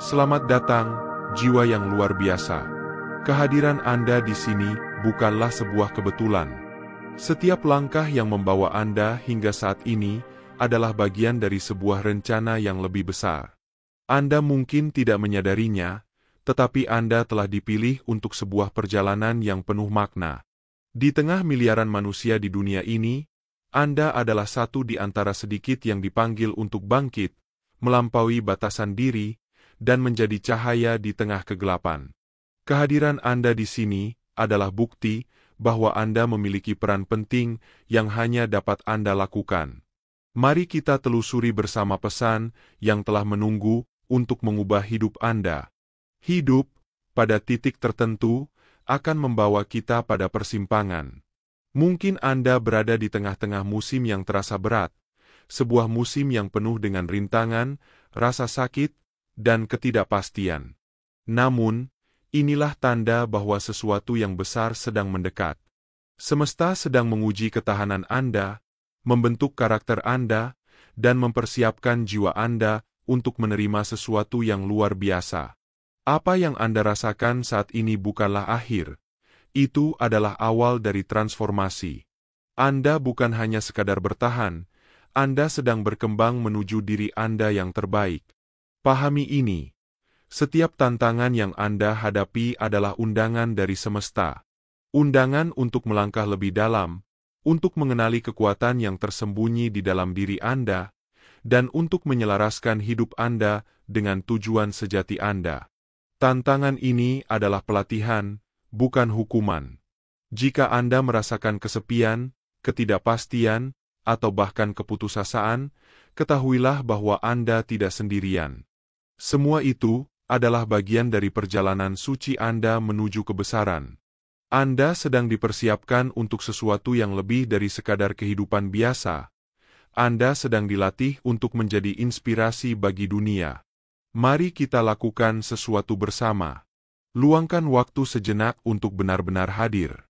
Selamat datang, jiwa yang luar biasa. Kehadiran Anda di sini bukanlah sebuah kebetulan. Setiap langkah yang membawa Anda hingga saat ini adalah bagian dari sebuah rencana yang lebih besar. Anda mungkin tidak menyadarinya, tetapi Anda telah dipilih untuk sebuah perjalanan yang penuh makna. Di tengah miliaran manusia di dunia ini, Anda adalah satu di antara sedikit yang dipanggil untuk bangkit, melampaui batasan diri, dan menjadi cahaya di tengah kegelapan. Kehadiran Anda di sini adalah bukti bahwa Anda memiliki peran penting yang hanya dapat Anda lakukan. Mari kita telusuri bersama pesan yang telah menunggu untuk mengubah hidup Anda. Hidup, pada titik tertentu, akan membawa kita pada persimpangan. Mungkin Anda berada di tengah-tengah musim yang terasa berat, sebuah musim yang penuh dengan rintangan, rasa sakit, dan ketidakpastian. Namun, inilah tanda bahwa sesuatu yang besar sedang mendekat. Semesta sedang menguji ketahanan Anda, membentuk karakter Anda, dan mempersiapkan jiwa Anda untuk menerima sesuatu yang luar biasa. Apa yang Anda rasakan saat ini bukanlah akhir. Itu adalah awal dari transformasi. Anda bukan hanya sekadar bertahan, Anda sedang berkembang menuju diri Anda yang terbaik. Pahami ini. Setiap tantangan yang Anda hadapi adalah undangan dari semesta. Undangan untuk melangkah lebih dalam, untuk mengenali kekuatan yang tersembunyi di dalam diri Anda, dan untuk menyelaraskan hidup Anda dengan tujuan sejati Anda. Tantangan ini adalah pelatihan, bukan hukuman. Jika Anda merasakan kesepian, ketidakpastian, atau bahkan keputusasaan, ketahuilah bahwa Anda tidak sendirian. Semua itu adalah bagian dari perjalanan suci Anda menuju kebesaran. Anda sedang dipersiapkan untuk sesuatu yang lebih dari sekadar kehidupan biasa. Anda sedang dilatih untuk menjadi inspirasi bagi dunia. Mari kita lakukan sesuatu bersama. Luangkan waktu sejenak untuk benar-benar hadir.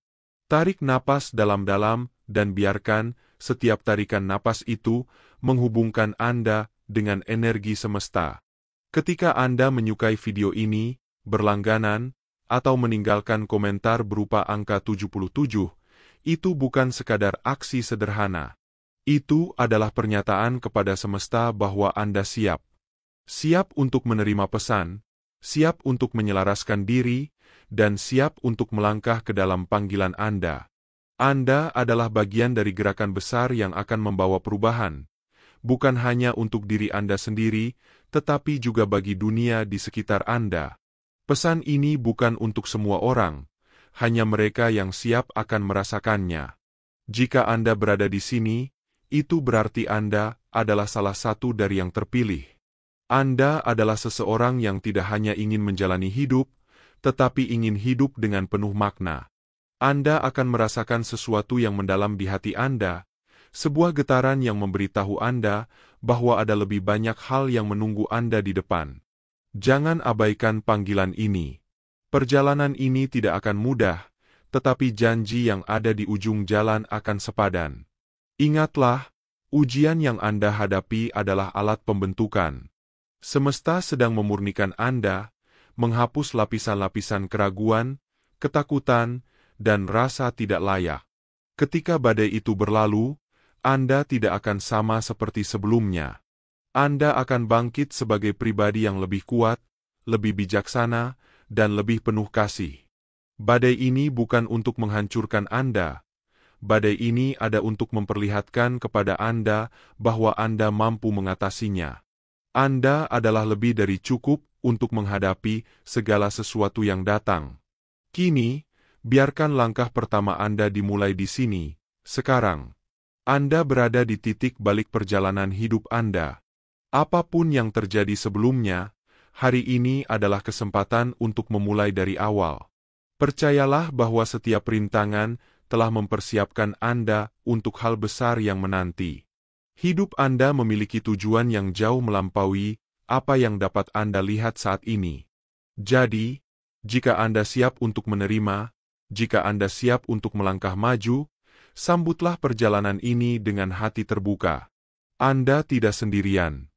Tarik napas dalam-dalam dan biarkan setiap tarikan napas itu menghubungkan Anda dengan energi semesta. Ketika Anda menyukai video ini, berlangganan, atau meninggalkan komentar berupa angka 77, itu bukan sekadar aksi sederhana. Itu adalah pernyataan kepada semesta bahwa Anda siap. Siap untuk menerima pesan, siap untuk menyelaraskan diri, dan siap untuk melangkah ke dalam panggilan Anda. Anda adalah bagian dari gerakan besar yang akan membawa perubahan, bukan hanya untuk diri Anda sendiri, tetapi juga bagi dunia di sekitar Anda. Pesan ini bukan untuk semua orang, hanya mereka yang siap akan merasakannya. Jika Anda berada di sini, itu berarti Anda adalah salah satu dari yang terpilih. Anda adalah seseorang yang tidak hanya ingin menjalani hidup, tetapi ingin hidup dengan penuh makna. Anda akan merasakan sesuatu yang mendalam di hati Anda, sebuah getaran yang memberitahu Anda bahwa ada lebih banyak hal yang menunggu Anda di depan. Jangan abaikan panggilan ini. Perjalanan ini tidak akan mudah, tetapi janji yang ada di ujung jalan akan sepadan. Ingatlah, ujian yang Anda hadapi adalah alat pembentukan. Semesta sedang memurnikan Anda, menghapus lapisan-lapisan keraguan, ketakutan, dan rasa tidak layak. Ketika badai itu berlalu, Anda tidak akan sama seperti sebelumnya. Anda akan bangkit sebagai pribadi yang lebih kuat, lebih bijaksana, dan lebih penuh kasih. Badai ini bukan untuk menghancurkan Anda. Badai ini ada untuk memperlihatkan kepada Anda bahwa Anda mampu mengatasinya. Anda adalah lebih dari cukup untuk menghadapi segala sesuatu yang datang. Kini, biarkan langkah pertama Anda dimulai di sini, sekarang. Anda berada di titik balik perjalanan hidup Anda. Apapun yang terjadi sebelumnya, hari ini adalah kesempatan untuk memulai dari awal. Percayalah bahwa setiap rintangan telah mempersiapkan Anda untuk hal besar yang menanti. Hidup Anda memiliki tujuan yang jauh melampaui apa yang dapat Anda lihat saat ini. Jadi, jika Anda siap untuk menerima, jika Anda siap untuk melangkah maju, sambutlah perjalanan ini dengan hati terbuka. Anda tidak sendirian.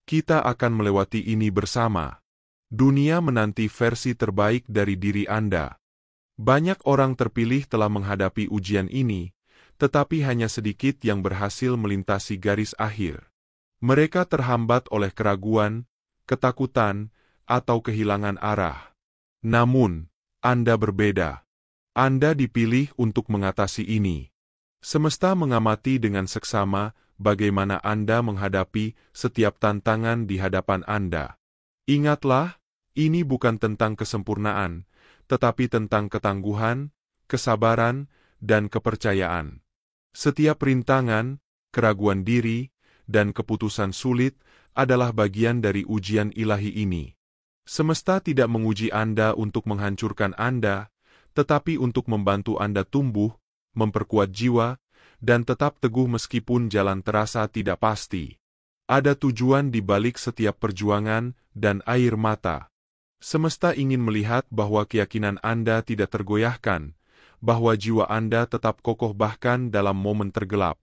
Kita akan melewati ini bersama. Dunia menanti versi terbaik dari diri Anda. Banyak orang terpilih telah menghadapi ujian ini, tetapi hanya sedikit yang berhasil melintasi garis akhir. Mereka terhambat oleh keraguan, ketakutan, atau kehilangan arah. Namun, Anda berbeda. Anda dipilih untuk mengatasi ini. Semesta mengamati dengan seksama bagaimana Anda menghadapi setiap tantangan di hadapan Anda. Ingatlah, ini bukan tentang kesempurnaan, tetapi tentang ketangguhan, kesabaran, dan kepercayaan. Setiap rintangan, keraguan diri, dan keputusan sulit adalah bagian dari ujian ilahi ini. Semesta tidak menguji Anda untuk menghancurkan Anda, tetapi untuk membantu Anda tumbuh, memperkuat jiwa, dan tetap teguh meskipun jalan terasa tidak pasti. Ada tujuan di balik setiap perjuangan dan air mata. Semesta ingin melihat bahwa keyakinan Anda tidak tergoyahkan, bahwa jiwa Anda tetap kokoh bahkan dalam momen tergelap.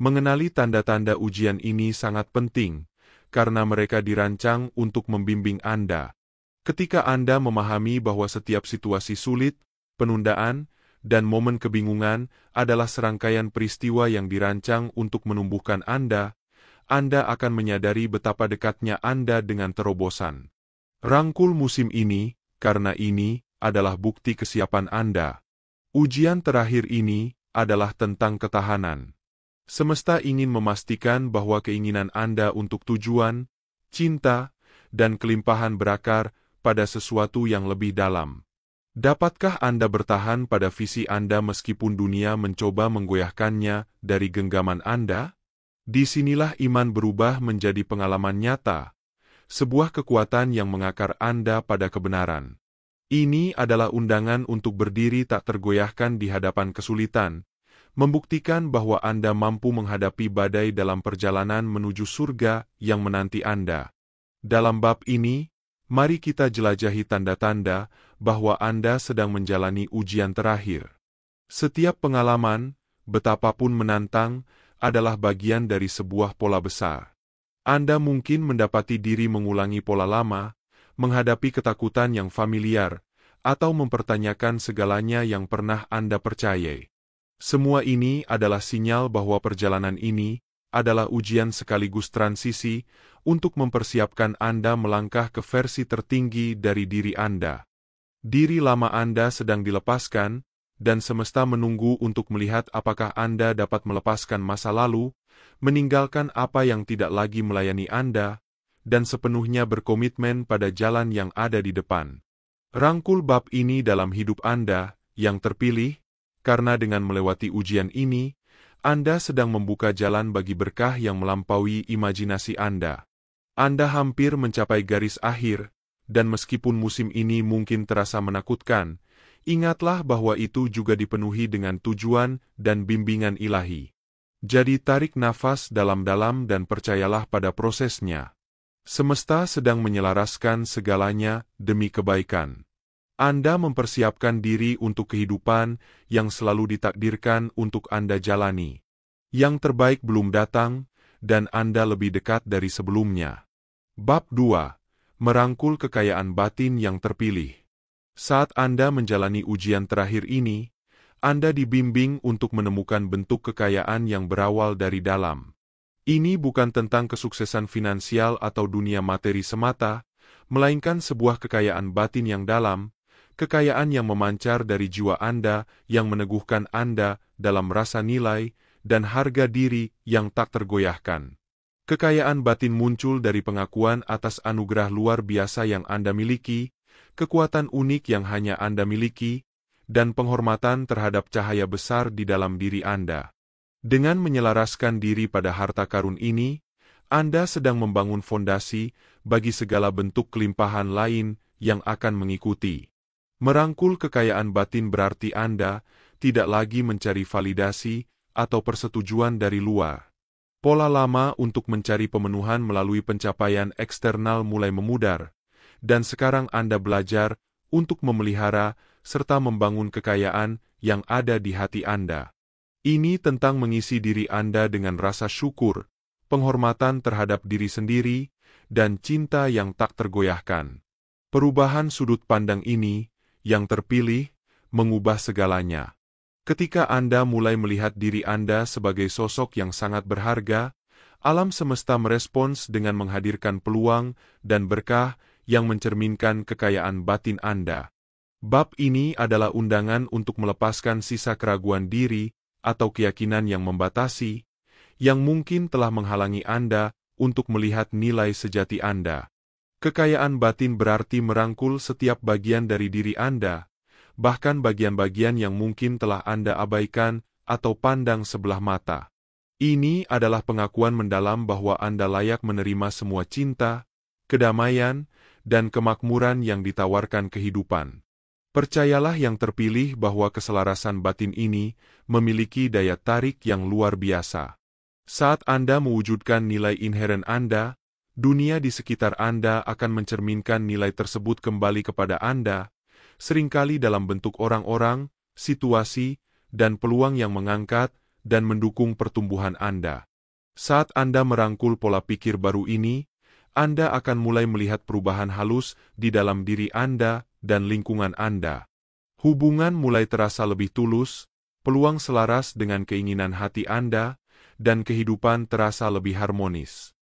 Mengenali tanda-tanda ujian ini sangat penting, karena mereka dirancang untuk membimbing Anda. Ketika Anda memahami bahwa setiap situasi sulit, penundaan, dan momen kebingungan adalah serangkaian peristiwa yang dirancang untuk menumbuhkan Anda akan menyadari betapa dekatnya Anda dengan terobosan. Rangkul musim ini, karena ini adalah bukti kesiapan Anda. Ujian terakhir ini adalah tentang ketahanan. Semesta ingin memastikan bahwa keinginan Anda untuk tujuan, cinta, dan kelimpahan berakar pada sesuatu yang lebih dalam. Dapatkah Anda bertahan pada visi Anda meskipun dunia mencoba menggoyahkannya dari genggaman Anda? Disinilah iman berubah menjadi pengalaman nyata, sebuah kekuatan yang mengakar Anda pada kebenaran. Ini adalah undangan untuk berdiri tak tergoyahkan di hadapan kesulitan, membuktikan bahwa Anda mampu menghadapi badai dalam perjalanan menuju surga yang menanti Anda. Dalam bab ini, mari kita jelajahi tanda-tanda bahwa Anda sedang menjalani ujian terakhir. Setiap pengalaman, betapapun menantang, adalah bagian dari sebuah pola besar. Anda mungkin mendapati diri mengulangi pola lama, menghadapi ketakutan yang familiar, atau mempertanyakan segalanya yang pernah Anda percayai. Semua ini adalah sinyal bahwa perjalanan ini adalah ujian sekaligus transisi untuk mempersiapkan Anda melangkah ke versi tertinggi dari diri Anda. Diri lama Anda sedang dilepaskan, dan semesta menunggu untuk melihat apakah Anda dapat melepaskan masa lalu, meninggalkan apa yang tidak lagi melayani Anda, dan sepenuhnya berkomitmen pada jalan yang ada di depan. Rangkul bab ini dalam hidup Anda, yang terpilih, karena dengan melewati ujian ini, Anda sedang membuka jalan bagi berkah yang melampaui imajinasi Anda. Anda hampir mencapai garis akhir, dan meskipun musim ini mungkin terasa menakutkan, ingatlah bahwa itu juga dipenuhi dengan tujuan dan bimbingan ilahi. Jadi tarik nafas dalam-dalam dan percayalah pada prosesnya. Semesta sedang menyelaraskan segalanya demi kebaikan. Anda mempersiapkan diri untuk kehidupan yang selalu ditakdirkan untuk Anda jalani. Yang terbaik belum datang, dan Anda lebih dekat dari sebelumnya. Bab 2. Merangkul kekayaan batin yang terpilih. Saat Anda menjalani ujian terakhir ini, Anda dibimbing untuk menemukan bentuk kekayaan yang berawal dari dalam. Ini bukan tentang kesuksesan finansial atau dunia materi semata, melainkan sebuah kekayaan batin yang dalam, kekayaan yang memancar dari jiwa Anda yang meneguhkan Anda dalam rasa nilai dan harga diri yang tak tergoyahkan. Kekayaan batin muncul dari pengakuan atas anugerah luar biasa yang Anda miliki, kekuatan unik yang hanya Anda miliki, dan penghormatan terhadap cahaya besar di dalam diri Anda. Dengan menyelaraskan diri pada harta karun ini, Anda sedang membangun fondasi bagi segala bentuk kelimpahan lain yang akan mengikuti. Merangkul kekayaan batin berarti Anda tidak lagi mencari validasi atau persetujuan dari luar. Pola lama untuk mencari pemenuhan melalui pencapaian eksternal mulai memudar, dan sekarang Anda belajar untuk memelihara serta membangun kekayaan yang ada di hati Anda. Ini tentang mengisi diri Anda dengan rasa syukur, penghormatan terhadap diri sendiri, dan cinta yang tak tergoyahkan. Perubahan sudut pandang ini, yang terpilih, mengubah segalanya. Ketika Anda mulai melihat diri Anda sebagai sosok yang sangat berharga, alam semesta merespons dengan menghadirkan peluang dan berkah yang mencerminkan kekayaan batin Anda. Bab ini adalah undangan untuk melepaskan sisa keraguan diri atau keyakinan yang membatasi, yang mungkin telah menghalangi Anda untuk melihat nilai sejati Anda. Kekayaan batin berarti merangkul setiap bagian dari diri Anda, bahkan bagian-bagian yang mungkin telah Anda abaikan atau pandang sebelah mata. Ini adalah pengakuan mendalam bahwa Anda layak menerima semua cinta, kedamaian, dan kemakmuran yang ditawarkan kehidupan. Percayalah yang terpilih bahwa keselarasan batin ini memiliki daya tarik yang luar biasa. Saat Anda mewujudkan nilai inheren Anda, dunia di sekitar Anda akan mencerminkan nilai tersebut kembali kepada Anda, seringkali dalam bentuk orang-orang, situasi, dan peluang yang mengangkat dan mendukung pertumbuhan Anda. Saat Anda merangkul pola pikir baru ini, Anda akan mulai melihat perubahan halus di dalam diri Anda dan lingkungan Anda. Hubungan mulai terasa lebih tulus, peluang selaras dengan keinginan hati Anda, dan kehidupan terasa lebih harmonis.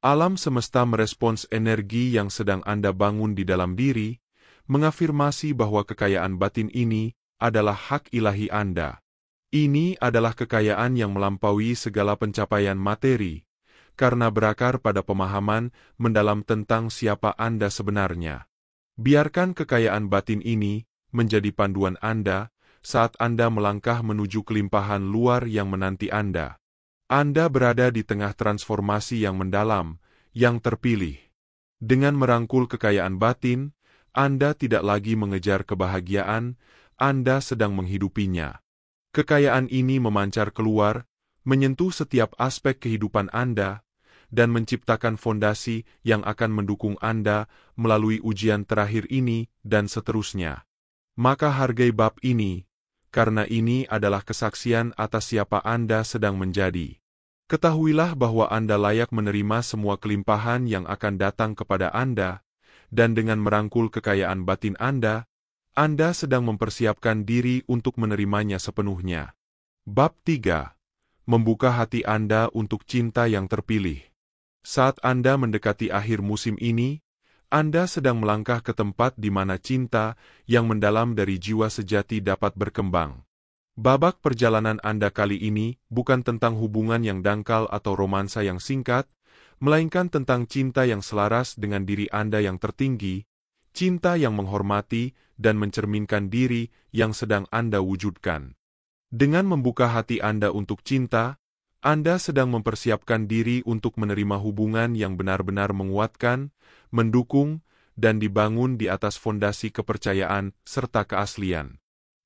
Alam semesta merespons energi yang sedang Anda bangun di dalam diri, mengafirmasi bahwa kekayaan batin ini adalah hak ilahi Anda. Ini adalah kekayaan yang melampaui segala pencapaian materi, karena berakar pada pemahaman mendalam tentang siapa Anda sebenarnya. Biarkan kekayaan batin ini menjadi panduan Anda saat Anda melangkah menuju kelimpahan luar yang menanti Anda. Anda berada di tengah transformasi yang mendalam, yang terpilih. Dengan merangkul kekayaan batin, Anda tidak lagi mengejar kebahagiaan, Anda sedang menghidupinya. Kekayaan ini memancar keluar, menyentuh setiap aspek kehidupan Anda, dan menciptakan fondasi yang akan mendukung Anda melalui ujian terakhir ini dan seterusnya. Maka hargai bab ini, karena ini adalah kesaksian atas siapa Anda sedang menjadi. Ketahuilah bahwa Anda layak menerima semua kelimpahan yang akan datang kepada Anda, dan dengan merangkul kekayaan batin Anda sedang mempersiapkan diri untuk menerimanya sepenuhnya. Bab 3. Membuka hati Anda untuk cinta yang terpilih. Saat Anda mendekati akhir musim ini, Anda sedang melangkah ke tempat di mana cinta yang mendalam dari jiwa sejati dapat berkembang. Babak perjalanan Anda kali ini bukan tentang hubungan yang dangkal atau romansa yang singkat, melainkan tentang cinta yang selaras dengan diri Anda yang tertinggi, cinta yang menghormati dan mencerminkan diri yang sedang Anda wujudkan. Dengan membuka hati Anda untuk cinta, Anda sedang mempersiapkan diri untuk menerima hubungan yang benar-benar menguatkan, mendukung, dan dibangun di atas fondasi kepercayaan serta keaslian.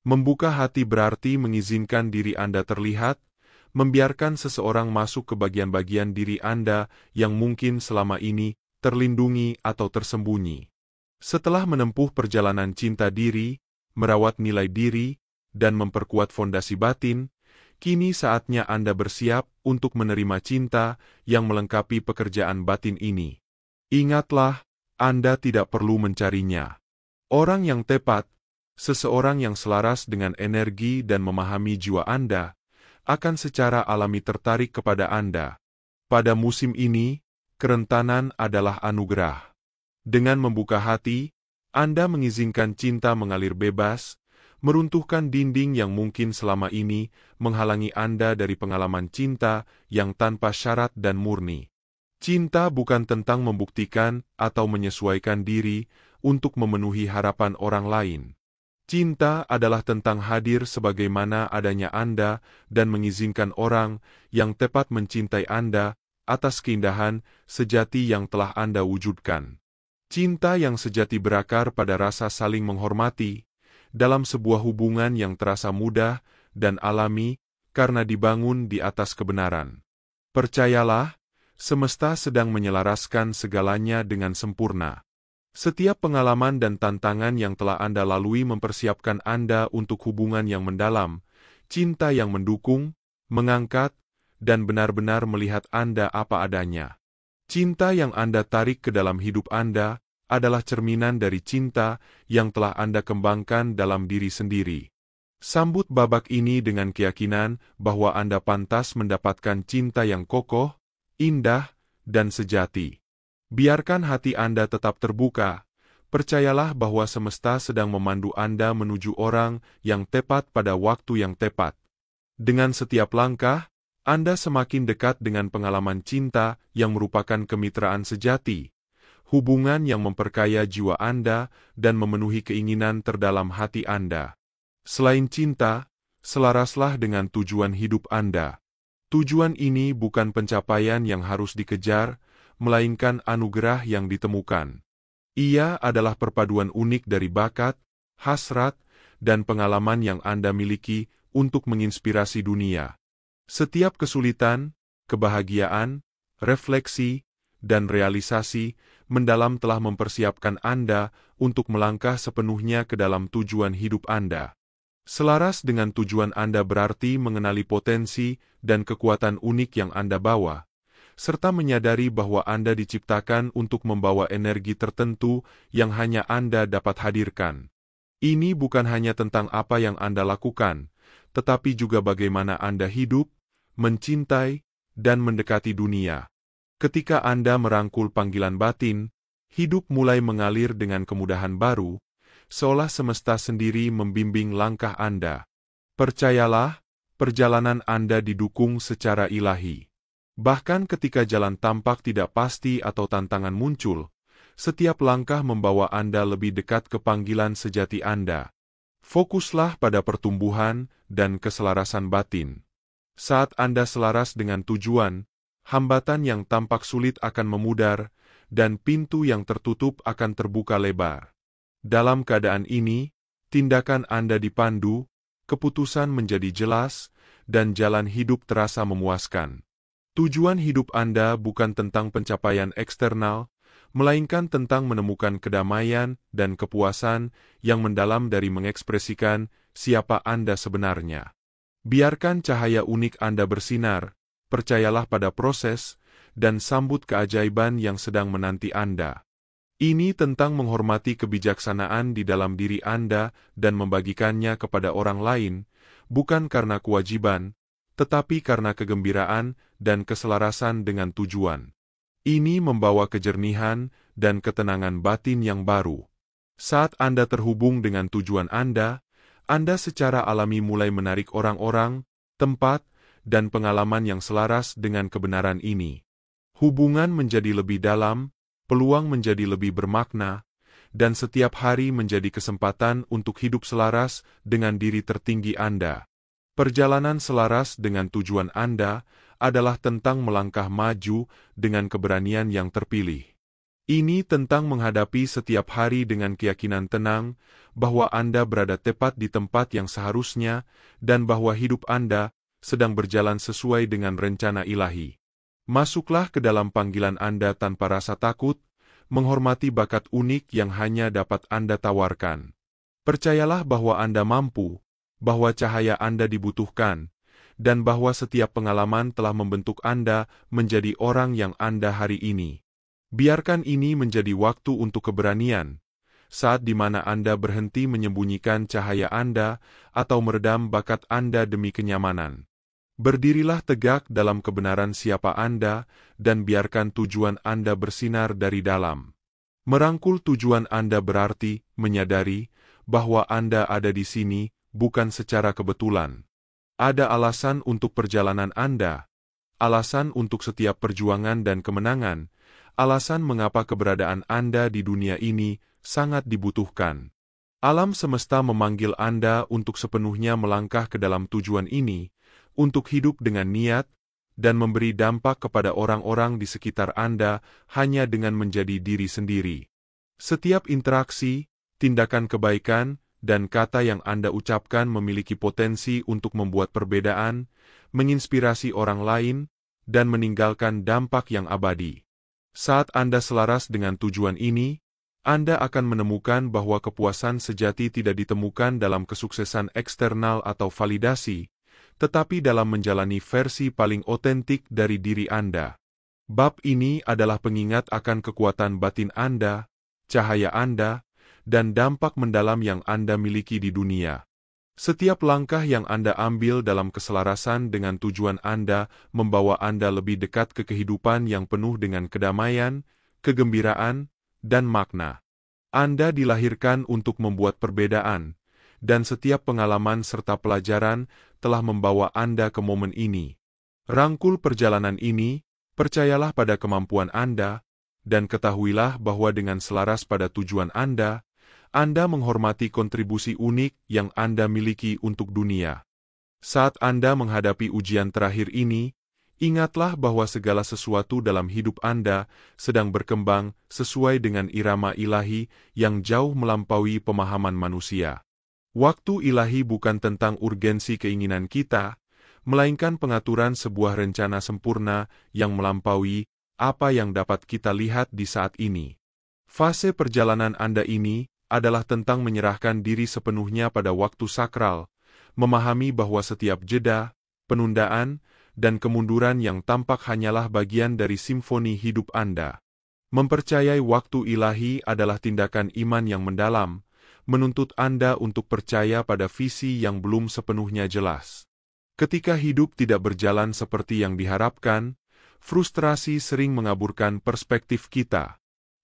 Membuka hati berarti mengizinkan diri Anda terlihat, membiarkan seseorang masuk ke bagian-bagian diri Anda yang mungkin selama ini terlindungi atau tersembunyi. Setelah menempuh perjalanan cinta diri, merawat nilai diri, dan memperkuat fondasi batin, kini saatnya Anda bersiap untuk menerima cinta yang melengkapi pekerjaan batin ini. Ingatlah, Anda tidak perlu mencarinya. Orang yang tepat, seseorang yang selaras dengan energi dan memahami jiwa Anda, akan secara alami tertarik kepada Anda. Pada musim ini, kerentanan adalah anugerah. Dengan membuka hati, Anda mengizinkan cinta mengalir bebas, meruntuhkan dinding yang mungkin selama ini menghalangi Anda dari pengalaman cinta yang tanpa syarat dan murni. Cinta bukan tentang membuktikan atau menyesuaikan diri untuk memenuhi harapan orang lain. Cinta adalah tentang hadir sebagaimana adanya Anda dan mengizinkan orang yang tepat mencintai Anda atas keindahan sejati yang telah Anda wujudkan. Cinta yang sejati berakar pada rasa saling menghormati, dalam sebuah hubungan yang terasa mudah dan alami karena dibangun di atas kebenaran. Percayalah, semesta sedang menyelaraskan segalanya dengan sempurna. Setiap pengalaman dan tantangan yang telah Anda lalui mempersiapkan Anda untuk hubungan yang mendalam, cinta yang mendukung, mengangkat, dan benar-benar melihat Anda apa adanya. Cinta yang Anda tarik ke dalam hidup Anda adalah cerminan dari cinta yang telah Anda kembangkan dalam diri sendiri. Sambut babak ini dengan keyakinan bahwa Anda pantas mendapatkan cinta yang kokoh, indah, dan sejati. Biarkan hati Anda tetap terbuka. Percayalah bahwa semesta sedang memandu Anda menuju orang yang tepat pada waktu yang tepat. Dengan setiap langkah, Anda semakin dekat dengan pengalaman cinta yang merupakan kemitraan sejati, hubungan yang memperkaya jiwa Anda dan memenuhi keinginan terdalam hati Anda. Selain cinta, selaraslah dengan tujuan hidup Anda. Tujuan ini bukan pencapaian yang harus dikejar, melainkan anugerah yang ditemukan. Ia adalah perpaduan unik dari bakat, hasrat, dan pengalaman yang Anda miliki untuk menginspirasi dunia. Setiap kesulitan, kebahagiaan, refleksi, dan realisasi mendalam telah mempersiapkan Anda untuk melangkah sepenuhnya ke dalam tujuan hidup Anda. Selaras dengan tujuan Anda berarti mengenali potensi dan kekuatan unik yang Anda bawa, serta menyadari bahwa Anda diciptakan untuk membawa energi tertentu yang hanya Anda dapat hadirkan. Ini bukan hanya tentang apa yang Anda lakukan, tetapi juga bagaimana Anda hidup, mencintai, dan mendekati dunia. Ketika Anda merangkul panggilan batin, hidup mulai mengalir dengan kemudahan baru, seolah semesta sendiri membimbing langkah Anda. Percayalah, perjalanan Anda didukung secara ilahi. Bahkan ketika jalan tampak tidak pasti atau tantangan muncul, setiap langkah membawa Anda lebih dekat ke panggilan sejati Anda. Fokuslah pada pertumbuhan dan keselarasan batin. Saat Anda selaras dengan tujuan, hambatan yang tampak sulit akan memudar, dan pintu yang tertutup akan terbuka lebar. Dalam keadaan ini, tindakan Anda dipandu, keputusan menjadi jelas, dan jalan hidup terasa memuaskan. Tujuan hidup Anda bukan tentang pencapaian eksternal, melainkan tentang menemukan kedamaian dan kepuasan yang mendalam dari mengekspresikan siapa Anda sebenarnya. Biarkan cahaya unik Anda bersinar, percayalah pada proses, dan sambut keajaiban yang sedang menanti Anda. Ini tentang menghormati kebijaksanaan di dalam diri Anda dan membagikannya kepada orang lain, bukan karena kewajiban, tetapi karena kegembiraan dan keselarasan dengan tujuan. Ini membawa kejernihan dan ketenangan batin yang baru. Saat Anda terhubung dengan tujuan Anda secara alami mulai menarik orang-orang, tempat, dan pengalaman yang selaras dengan kebenaran ini. Hubungan menjadi lebih dalam, peluang menjadi lebih bermakna, dan setiap hari menjadi kesempatan untuk hidup selaras dengan diri tertinggi Anda. Perjalanan selaras dengan tujuan Anda adalah tentang melangkah maju dengan keberanian yang terpilih. Ini tentang menghadapi setiap hari dengan keyakinan tenang bahwa Anda berada tepat di tempat yang seharusnya dan bahwa hidup Anda sedang berjalan sesuai dengan rencana ilahi. Masuklah ke dalam panggilan Anda tanpa rasa takut, menghormati bakat unik yang hanya dapat Anda tawarkan. Percayalah bahwa Anda mampu, bahwa cahaya Anda dibutuhkan, dan bahwa setiap pengalaman telah membentuk Anda menjadi orang yang Anda hari ini. Biarkan ini menjadi waktu untuk keberanian, saat di mana Anda berhenti menyembunyikan cahaya Anda atau meredam bakat Anda demi kenyamanan. Berdirilah tegak dalam kebenaran siapa Anda, dan biarkan tujuan Anda bersinar dari dalam. Merangkul tujuan Anda berarti menyadari bahwa Anda ada di sini bukan secara kebetulan. Ada alasan untuk perjalanan Anda, alasan untuk setiap perjuangan dan kemenangan, alasan mengapa keberadaan Anda di dunia ini sangat dibutuhkan. Alam semesta memanggil Anda untuk sepenuhnya melangkah ke dalam tujuan ini, untuk hidup dengan niat, dan memberi dampak kepada orang-orang di sekitar Anda hanya dengan menjadi diri sendiri. Setiap interaksi, tindakan kebaikan, dan kata yang Anda ucapkan memiliki potensi untuk membuat perbedaan, menginspirasi orang lain, dan meninggalkan dampak yang abadi. Saat Anda selaras dengan tujuan ini, Anda akan menemukan bahwa kepuasan sejati tidak ditemukan dalam kesuksesan eksternal atau validasi, tetapi dalam menjalani versi paling otentik dari diri Anda. Bab ini adalah pengingat akan kekuatan batin Anda, cahaya Anda, dan dampak mendalam yang Anda miliki di dunia. Setiap langkah yang Anda ambil dalam keselarasan dengan tujuan Anda membawa Anda lebih dekat ke kehidupan yang penuh dengan kedamaian, kegembiraan, dan makna. Anda dilahirkan untuk membuat perbedaan, dan setiap pengalaman serta pelajaran telah membawa Anda ke momen ini. Rangkul perjalanan ini, percayalah pada kemampuan Anda, dan ketahuilah bahwa dengan selaras pada tujuan Anda menghormati kontribusi unik yang Anda miliki untuk dunia. Saat Anda menghadapi ujian terakhir ini, ingatlah bahwa segala sesuatu dalam hidup Anda sedang berkembang sesuai dengan irama ilahi yang jauh melampaui pemahaman manusia. Waktu ilahi bukan tentang urgensi keinginan kita, melainkan pengaturan sebuah rencana sempurna yang melampaui apa yang dapat kita lihat di saat ini. Fase perjalanan Anda ini adalah tentang menyerahkan diri sepenuhnya pada waktu sakral, memahami bahwa setiap jeda, penundaan, dan kemunduran yang tampak hanyalah bagian dari simfoni hidup Anda. Mempercayai waktu ilahi adalah tindakan iman yang mendalam, menuntut Anda untuk percaya pada visi yang belum sepenuhnya jelas. Ketika hidup tidak berjalan seperti yang diharapkan, frustrasi sering mengaburkan perspektif kita.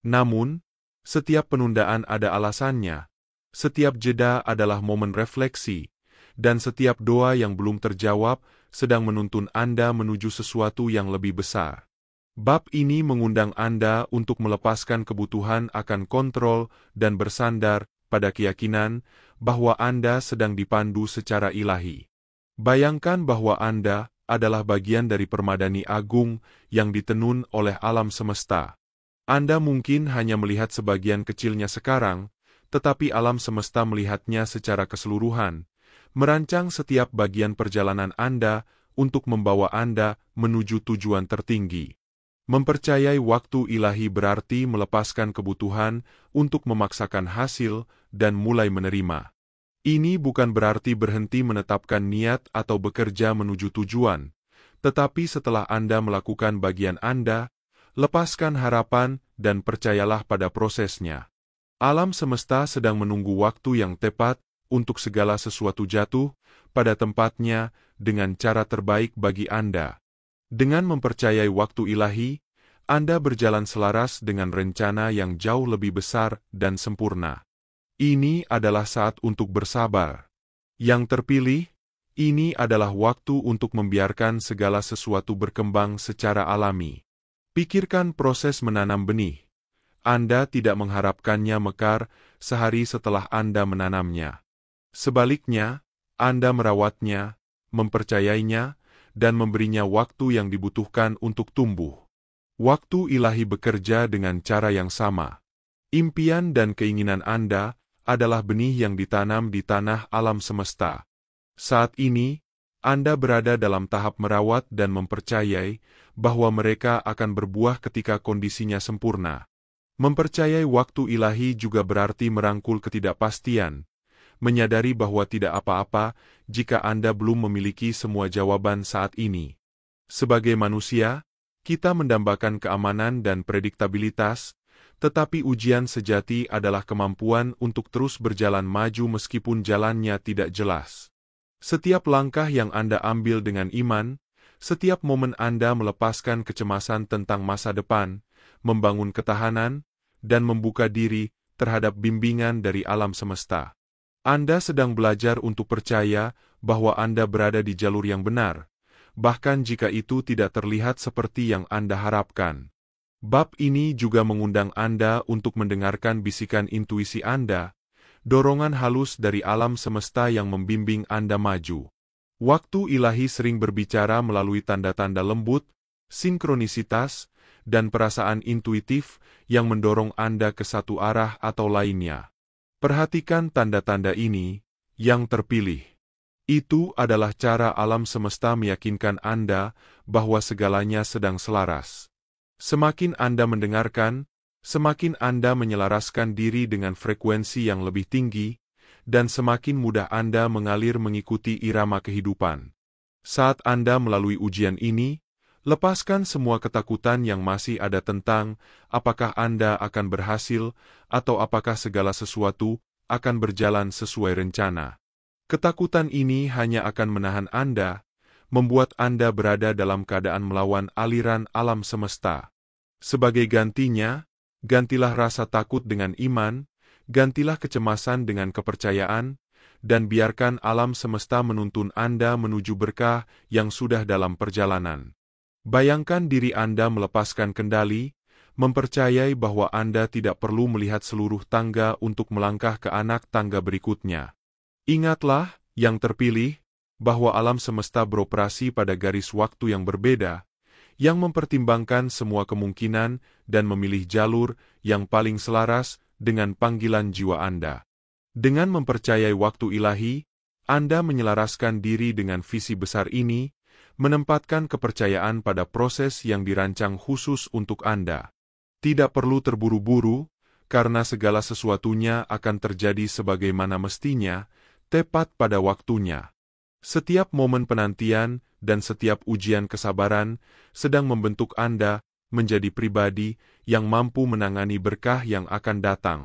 Namun, setiap penundaan ada alasannya, setiap jeda adalah momen refleksi, dan setiap doa yang belum terjawab sedang menuntun Anda menuju sesuatu yang lebih besar. Bab ini mengundang Anda untuk melepaskan kebutuhan akan kontrol dan bersandar pada keyakinan bahwa Anda sedang dipandu secara ilahi. Bayangkan bahwa Anda adalah bagian dari permadani agung yang ditenun oleh alam semesta. Anda mungkin hanya melihat sebagian kecilnya sekarang, tetapi alam semesta melihatnya secara keseluruhan, merancang setiap bagian perjalanan Anda untuk membawa Anda menuju tujuan tertinggi. Mempercayai waktu ilahi berarti melepaskan kebutuhan untuk memaksakan hasil dan mulai menerima. Ini bukan berarti berhenti menetapkan niat atau bekerja menuju tujuan, tetapi setelah Anda melakukan bagian Anda, lepaskan harapan dan percayalah pada prosesnya. Alam semesta sedang menunggu waktu yang tepat untuk segala sesuatu jatuh pada tempatnya dengan cara terbaik bagi Anda. Dengan mempercayai waktu ilahi, Anda berjalan selaras dengan rencana yang jauh lebih besar dan sempurna. Ini adalah saat untuk bersabar. Yang terpilih, ini adalah waktu untuk membiarkan segala sesuatu berkembang secara alami. Pikirkan proses menanam benih. Anda tidak mengharapkannya mekar sehari setelah Anda menanamnya. Sebaliknya, Anda merawatnya, mempercayainya, dan memberinya waktu yang dibutuhkan untuk tumbuh. Waktu ilahi bekerja dengan cara yang sama. Impian dan keinginan Anda adalah benih yang ditanam di tanah alam semesta. Saat ini, Anda berada dalam tahap merawat dan mempercayai bahwa mereka akan berbuah ketika kondisinya sempurna. Mempercayai waktu ilahi juga berarti merangkul ketidakpastian, menyadari bahwa tidak apa-apa jika Anda belum memiliki semua jawaban saat ini. Sebagai manusia, kita mendambakan keamanan dan prediktabilitas, tetapi ujian sejati adalah kemampuan untuk terus berjalan maju meskipun jalannya tidak jelas. Setiap langkah yang Anda ambil dengan iman, setiap momen Anda melepaskan kecemasan tentang masa depan, membangun ketahanan, dan membuka diri terhadap bimbingan dari alam semesta. Anda sedang belajar untuk percaya bahwa Anda berada di jalur yang benar, bahkan jika itu tidak terlihat seperti yang Anda harapkan. Bab ini juga mengundang Anda untuk mendengarkan bisikan intuisi Anda, dorongan halus dari alam semesta yang membimbing Anda maju. Waktu ilahi sering berbicara melalui tanda-tanda lembut, sinkronisitas, dan perasaan intuitif yang mendorong Anda ke satu arah atau lainnya. Perhatikan tanda-tanda ini, yang terpilih. Itu adalah cara alam semesta meyakinkan Anda bahwa segalanya sedang selaras. Semakin Anda mendengarkan, semakin Anda menyelaraskan diri dengan frekuensi yang lebih tinggi, dan semakin mudah Anda mengalir mengikuti irama kehidupan. Saat Anda melalui ujian ini, Lepaskan semua ketakutan yang masih ada tentang apakah Anda akan berhasil atau apakah segala sesuatu akan berjalan sesuai rencana. Ketakutan ini hanya akan menahan Anda, membuat Anda berada dalam keadaan melawan aliran alam semesta. Sebagai gantinya, gantilah rasa takut dengan iman, gantilah kecemasan dengan kepercayaan, dan biarkan alam semesta menuntun Anda menuju berkah yang sudah dalam perjalanan. Bayangkan diri Anda melepaskan kendali, mempercayai bahwa Anda tidak perlu melihat seluruh tangga untuk melangkah ke anak tangga berikutnya. Ingatlah, yang terpilih, bahwa alam semesta beroperasi pada garis waktu yang berbeda, yang mempertimbangkan semua kemungkinan dan memilih jalur yang paling selaras dengan panggilan jiwa Anda. Dengan mempercayai waktu ilahi, Anda menyelaraskan diri dengan visi besar ini, menempatkan kepercayaan pada proses yang dirancang khusus untuk Anda. Tidak perlu terburu-buru, karena segala sesuatunya akan terjadi sebagaimana mestinya, tepat pada waktunya. Setiap momen penantian dan setiap ujian kesabaran sedang membentuk Anda menjadi pribadi yang mampu menangani berkah yang akan datang.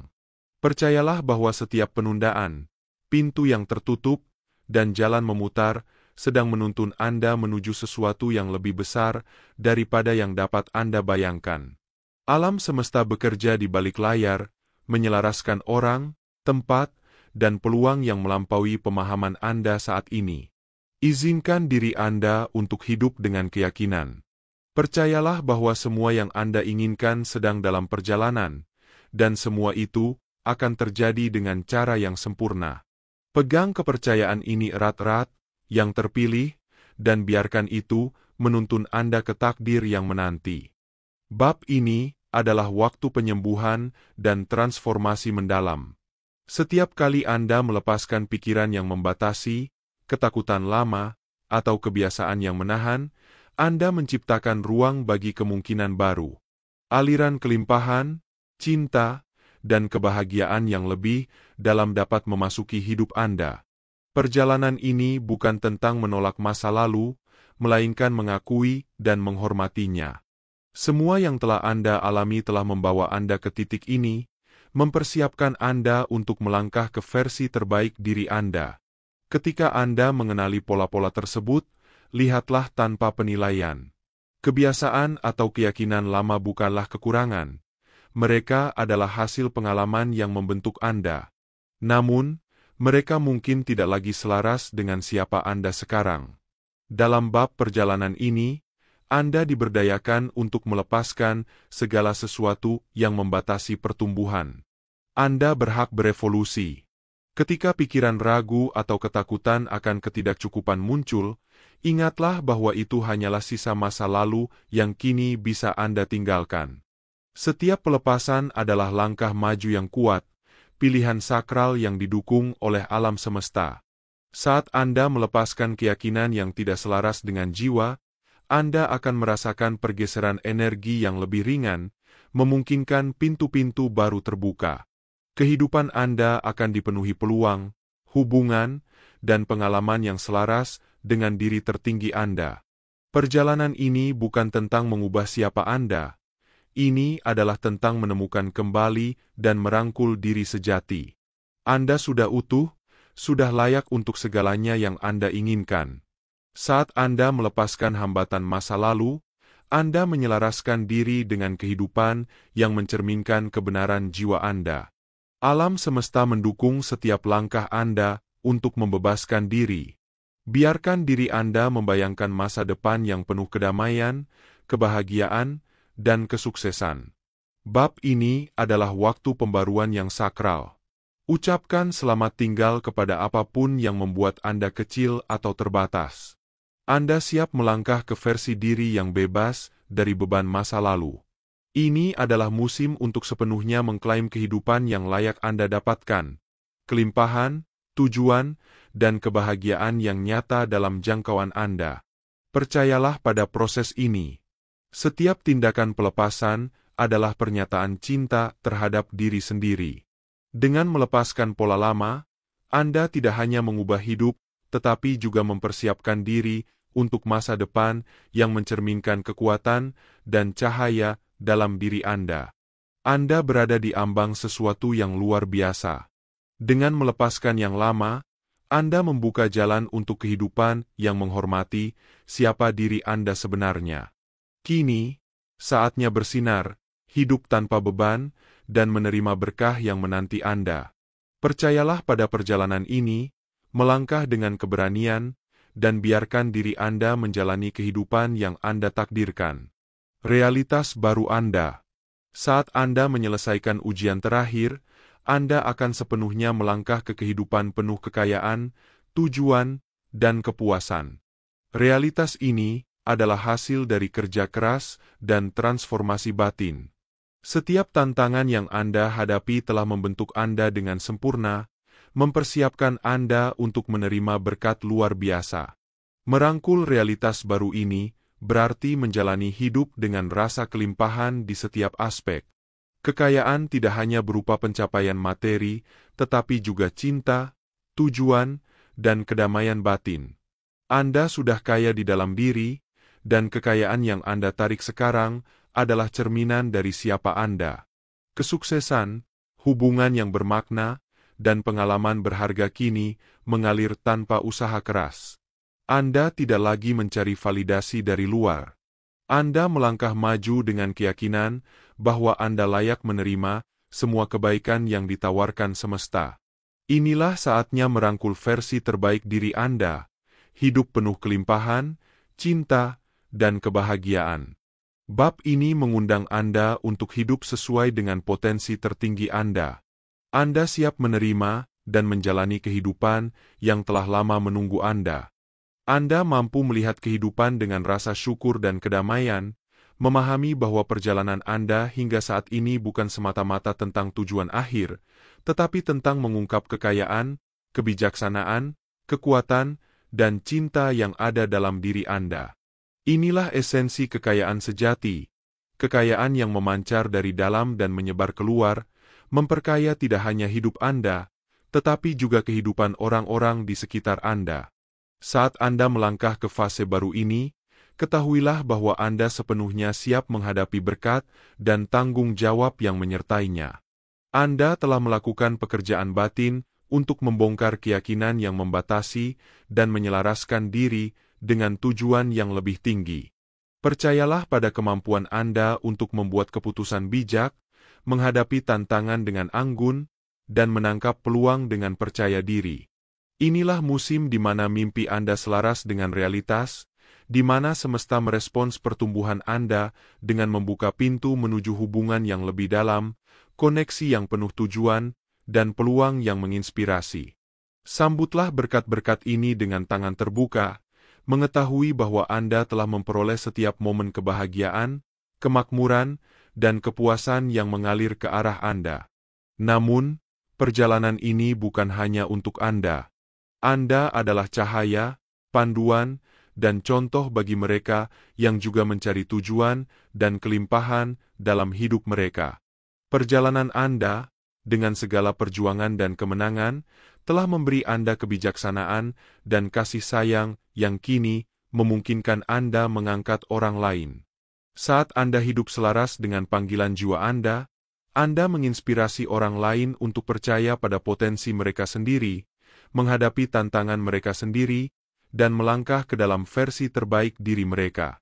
Percayalah bahwa setiap penundaan, pintu yang tertutup, dan jalan memutar sedang menuntun Anda menuju sesuatu yang lebih besar daripada yang dapat Anda bayangkan. Alam semesta bekerja di balik layar, menyelaraskan orang, tempat, dan peluang yang melampaui pemahaman Anda saat ini. Izinkan diri Anda untuk hidup dengan keyakinan. Percayalah bahwa semua yang Anda inginkan sedang dalam perjalanan, dan semua itu akan terjadi dengan cara yang sempurna. Pegang kepercayaan ini erat-erat, yang terpilih, dan biarkan itu menuntun Anda ke takdir yang menanti. Bab ini adalah waktu penyembuhan dan transformasi mendalam. Setiap kali Anda melepaskan pikiran yang membatasi, ketakutan lama, atau kebiasaan yang menahan, Anda menciptakan ruang bagi kemungkinan baru. Aliran kelimpahan, cinta, dan kebahagiaan yang lebih dalam dapat memasuki hidup Anda. Perjalanan ini bukan tentang menolak masa lalu, melainkan mengakui dan menghormatinya. Semua yang telah Anda alami telah membawa Anda ke titik ini, mempersiapkan Anda untuk melangkah ke versi terbaik diri Anda. Ketika Anda mengenali pola-pola tersebut, lihatlah tanpa penilaian. Kebiasaan atau keyakinan lama bukanlah kekurangan. Mereka adalah hasil pengalaman yang membentuk Anda. Namun, mereka mungkin tidak lagi selaras dengan siapa Anda sekarang. Dalam bab perjalanan ini, Anda diberdayakan untuk melepaskan segala sesuatu yang membatasi pertumbuhan. Anda berhak berevolusi. Ketika pikiran ragu atau ketakutan akan ketidakcukupan muncul, ingatlah bahwa itu hanyalah sisa masa lalu yang kini bisa Anda tinggalkan. Setiap pelepasan adalah langkah maju yang kuat, pilihan sakral yang didukung oleh alam semesta. Saat Anda melepaskan keyakinan yang tidak selaras dengan jiwa, Anda akan merasakan pergeseran energi yang lebih ringan, memungkinkan pintu-pintu baru terbuka. Kehidupan Anda akan dipenuhi peluang, hubungan, dan pengalaman yang selaras dengan diri tertinggi Anda. Perjalanan ini bukan tentang mengubah siapa Anda. Ini adalah tentang menemukan kembali dan merangkul diri sejati. Anda sudah utuh, sudah layak untuk segalanya yang Anda inginkan. Saat Anda melepaskan hambatan masa lalu, Anda menyelaraskan diri dengan kehidupan yang mencerminkan kebenaran jiwa Anda. Alam semesta mendukung setiap langkah Anda untuk membebaskan diri. Biarkan diri Anda membayangkan masa depan yang penuh kedamaian, kebahagiaan, dan kesuksesan. Bab ini adalah waktu pembaruan yang sakral. Ucapkan selamat tinggal kepada apapun yang membuat Anda kecil atau terbatas. Anda siap melangkah ke versi diri yang bebas dari beban masa lalu. Ini adalah musim untuk sepenuhnya mengklaim kehidupan yang layak Anda dapatkan. Kelimpahan, tujuan, dan kebahagiaan yang nyata dalam jangkauan Anda. Percayalah pada proses ini. Setiap tindakan pelepasan adalah pernyataan cinta terhadap diri sendiri. Dengan melepaskan pola lama, Anda tidak hanya mengubah hidup, tetapi juga mempersiapkan diri untuk masa depan yang mencerminkan kekuatan dan cahaya dalam diri Anda. Anda berada di ambang sesuatu yang luar biasa. Dengan melepaskan yang lama, Anda membuka jalan untuk kehidupan yang menghormati siapa diri Anda sebenarnya. Kini, saatnya bersinar, hidup tanpa beban, dan menerima berkah yang menanti Anda. Percayalah pada perjalanan ini, melangkah dengan keberanian, dan biarkan diri Anda menjalani kehidupan yang Anda takdirkan. Realitas baru Anda. Saat Anda menyelesaikan ujian terakhir, Anda akan sepenuhnya melangkah ke kehidupan penuh kekayaan, tujuan, dan kepuasan. Realitas ini adalah hasil dari kerja keras dan transformasi batin. Setiap tantangan yang Anda hadapi telah membentuk Anda dengan sempurna, mempersiapkan Anda untuk menerima berkat luar biasa. Merangkul realitas baru ini berarti menjalani hidup dengan rasa kelimpahan di setiap aspek. Kekayaan tidak hanya berupa pencapaian materi, tetapi juga cinta, tujuan, dan kedamaian batin. Anda sudah kaya di dalam diri, dan kekayaan yang Anda tarik sekarang adalah cerminan dari siapa Anda. Kesuksesan, hubungan yang bermakna, dan pengalaman berharga kini mengalir tanpa usaha keras. Anda tidak lagi mencari validasi dari luar. Anda melangkah maju dengan keyakinan bahwa Anda layak menerima semua kebaikan yang ditawarkan semesta. Inilah saatnya merangkul versi terbaik diri Anda, hidup penuh kelimpahan, cinta, dan kebahagiaan. Bab ini mengundang Anda untuk hidup sesuai dengan potensi tertinggi Anda. Anda siap menerima dan menjalani kehidupan yang telah lama menunggu Anda. Anda mampu melihat kehidupan dengan rasa syukur dan kedamaian, memahami bahwa perjalanan Anda hingga saat ini bukan semata-mata tentang tujuan akhir, tetapi tentang mengungkap kekayaan, kebijaksanaan, kekuatan, dan cinta yang ada dalam diri Anda. Inilah esensi kekayaan sejati, kekayaan yang memancar dari dalam dan menyebar keluar, memperkaya tidak hanya hidup Anda, tetapi juga kehidupan orang-orang di sekitar Anda. Saat Anda melangkah ke fase baru ini, ketahuilah bahwa Anda sepenuhnya siap menghadapi berkat dan tanggung jawab yang menyertainya. Anda telah melakukan pekerjaan batin untuk membongkar keyakinan yang membatasi dan menyelaraskan diri dengan tujuan yang lebih tinggi. Percayalah pada kemampuan Anda untuk membuat keputusan bijak, menghadapi tantangan dengan anggun, dan menangkap peluang dengan percaya diri. Inilah musim di mana mimpi Anda selaras dengan realitas, di mana semesta merespons pertumbuhan Anda dengan membuka pintu menuju hubungan yang lebih dalam, koneksi yang penuh tujuan, dan peluang yang menginspirasi. Sambutlah berkat-berkat ini dengan tangan terbuka, mengetahui bahwa Anda telah memperoleh setiap momen kebahagiaan, kemakmuran, dan kepuasan yang mengalir ke arah Anda. Namun, perjalanan ini bukan hanya untuk Anda. Anda adalah cahaya, panduan, dan contoh bagi mereka yang juga mencari tujuan dan kelimpahan dalam hidup mereka. Perjalanan Anda, dengan segala perjuangan dan kemenangan, telah memberi Anda kebijaksanaan dan kasih sayang yang kini memungkinkan Anda mengangkat orang lain. Saat Anda hidup selaras dengan panggilan jiwa Anda menginspirasi orang lain untuk percaya pada potensi mereka sendiri, menghadapi tantangan mereka sendiri, dan melangkah ke dalam versi terbaik diri mereka.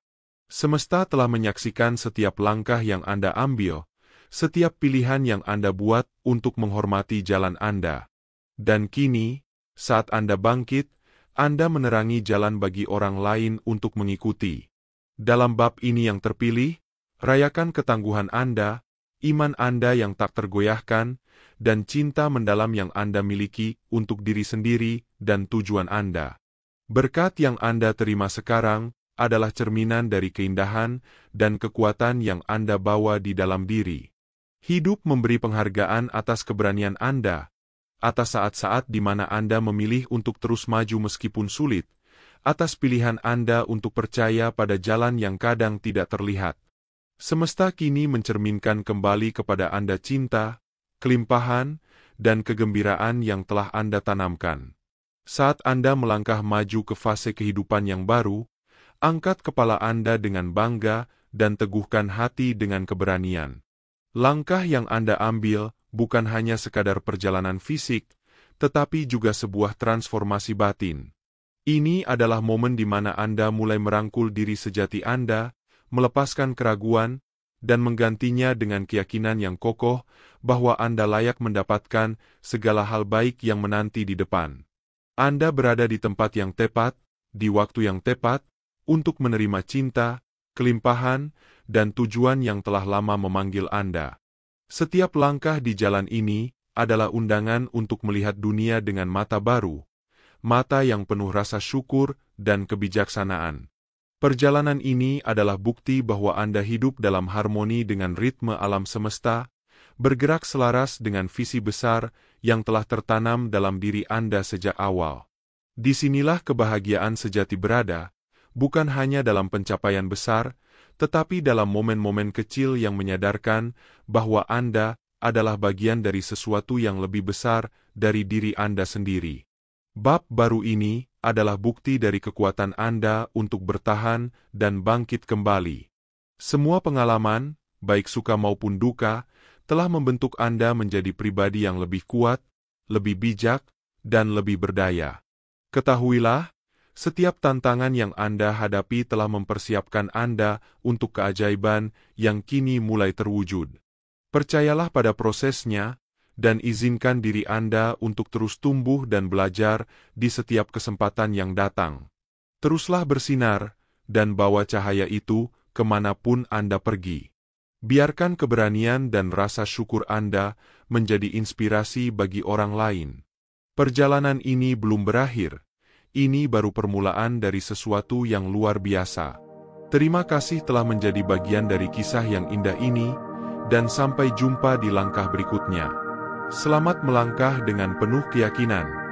Semesta telah menyaksikan setiap langkah yang Anda ambil, setiap pilihan yang Anda buat untuk menghormati jalan Anda. Dan kini, saat Anda bangkit, Anda menerangi jalan bagi orang lain untuk mengikuti. Dalam bab ini yang terpilih, rayakan ketangguhan Anda, iman Anda yang tak tergoyahkan, dan cinta mendalam yang Anda miliki untuk diri sendiri dan tujuan Anda. Berkat yang Anda terima sekarang adalah cerminan dari keindahan dan kekuatan yang Anda bawa di dalam diri. Hidup memberi penghargaan atas keberanian Anda, atas saat-saat di mana Anda memilih untuk terus maju meskipun sulit, atas pilihan Anda untuk percaya pada jalan yang kadang tidak terlihat. Semesta kini mencerminkan kembali kepada Anda cinta, kelimpahan, dan kegembiraan yang telah Anda tanamkan. Saat Anda melangkah maju ke fase kehidupan yang baru, Angkat kepala Anda dengan bangga dan teguhkan hati dengan keberanian. Langkah yang Anda ambil bukan hanya sekadar perjalanan fisik, tetapi juga sebuah transformasi batin. Ini adalah momen di mana Anda mulai merangkul diri sejati Anda, melepaskan keraguan, dan menggantinya dengan keyakinan yang kokoh bahwa Anda layak mendapatkan segala hal baik yang menanti di depan. Anda berada di tempat yang tepat, di waktu yang tepat, untuk menerima cinta, kelimpahan, dan tujuan yang telah lama memanggil Anda. Setiap langkah di jalan ini adalah undangan untuk melihat dunia dengan mata baru, mata yang penuh rasa syukur dan kebijaksanaan. Perjalanan ini adalah bukti bahwa Anda hidup dalam harmoni dengan ritme alam semesta, bergerak selaras dengan visi besar yang telah tertanam dalam diri Anda sejak awal. Disinilah kebahagiaan sejati berada, bukan hanya dalam pencapaian besar, tetapi dalam momen-momen kecil yang menyadarkan bahwa Anda adalah bagian dari sesuatu yang lebih besar dari diri Anda sendiri. Bab baru ini adalah bukti dari kekuatan Anda untuk bertahan dan bangkit kembali. Semua pengalaman, baik suka maupun duka, telah membentuk Anda menjadi pribadi yang lebih kuat, lebih bijak, dan lebih berdaya. Ketahuilah, setiap tantangan yang Anda hadapi telah mempersiapkan Anda untuk keajaiban yang kini mulai terwujud. Percayalah pada prosesnya, dan izinkan diri Anda untuk terus tumbuh dan belajar di setiap kesempatan yang datang. Teruslah bersinar, dan bawa cahaya itu kemanapun Anda pergi. Biarkan keberanian dan rasa syukur Anda menjadi inspirasi bagi orang lain. Perjalanan ini belum berakhir. Ini baru permulaan dari sesuatu yang luar biasa. Terima kasih telah menjadi bagian dari kisah yang indah ini, dan sampai jumpa di langkah berikutnya. Selamat melangkah dengan penuh keyakinan.